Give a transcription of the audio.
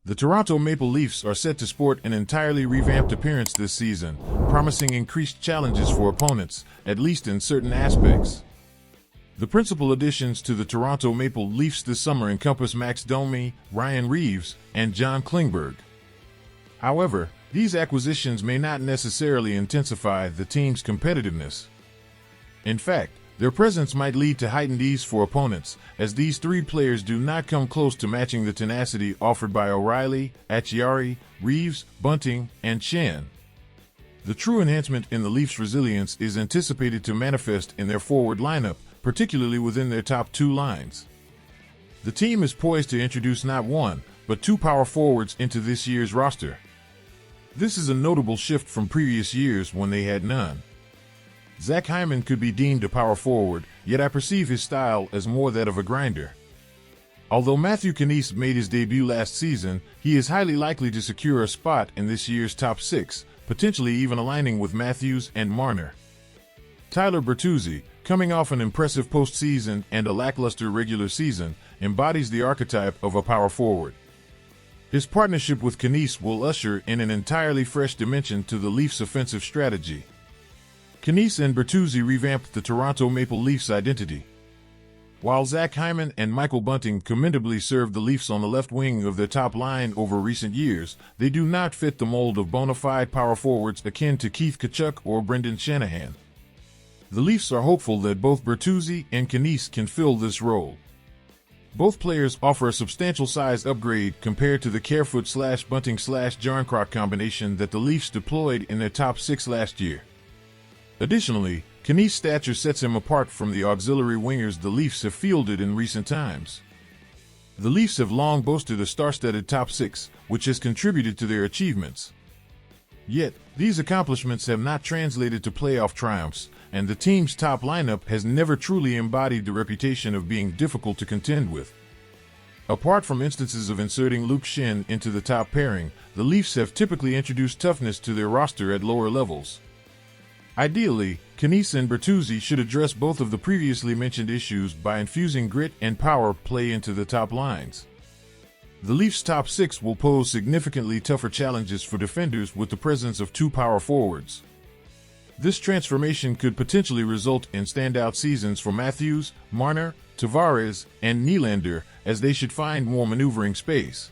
The Toronto Maple Leafs are set to sport an entirely revamped appearance this season, promising increased challenges for opponents, at least in certain aspects. The principal additions to the Toronto Maple Leafs this summer encompass Max Domi, Ryan Reeves, and John Klingberg. However, these acquisitions may not necessarily intensify the team's competitiveness. In fact, their presence might lead to heightened ease for opponents, as these three players do not come close to matching the tenacity offered by O'Reilly, Acciari, Reeves, Bunting, and Shen. The true enhancement in the Leafs' resilience is anticipated to manifest in their forward lineup, particularly within their top two lines. The team is poised to introduce not one, but two power forwards into this year's roster. This is a notable shift from previous years when they had none. Zach Hyman could be deemed a power forward, yet I perceive his style as more that of a grinder. Although Matthew Knies made his debut last season, he is highly likely to secure a spot in this year's top six, potentially even aligning with Matthews and Marner. Tyler Bertuzzi, coming off an impressive postseason and a lackluster regular season, embodies the archetype of a power forward. His partnership with Knies will usher in an entirely fresh dimension to the Leafs' offensive strategy. Knies and Bertuzzi revamped the Toronto Maple Leafs' identity. While Zach Hyman and Michael Bunting commendably served the Leafs on the left wing of their top line over recent years, they do not fit the mold of bona fide power forwards akin to Keith Tkachuk or Brendan Shanahan. The Leafs are hopeful that both Bertuzzi and Knies can fill this role. Both players offer a substantial size upgrade compared to the Kerfoot/Bunting/Jarnkrok combination that the Leafs deployed in their top six last year. Additionally, Knies' stature sets him apart from the auxiliary wingers the Leafs have fielded in recent times. The Leafs have long boasted a star-studded top six, which has contributed to their achievements. Yet, these accomplishments have not translated to playoff triumphs, and the team's top lineup has never truly embodied the reputation of being difficult to contend with. Apart from instances of inserting Luke Shen into the top pairing, the Leafs have typically introduced toughness to their roster at lower levels. Ideally, Knies and Bertuzzi should address both of the previously mentioned issues by infusing grit and power play into the top lines. The Leafs' top six will pose significantly tougher challenges for defenders with the presence of two power forwards. This transformation could potentially result in standout seasons for Matthews, Marner, Tavares, and Nylander, as they should find more maneuvering space.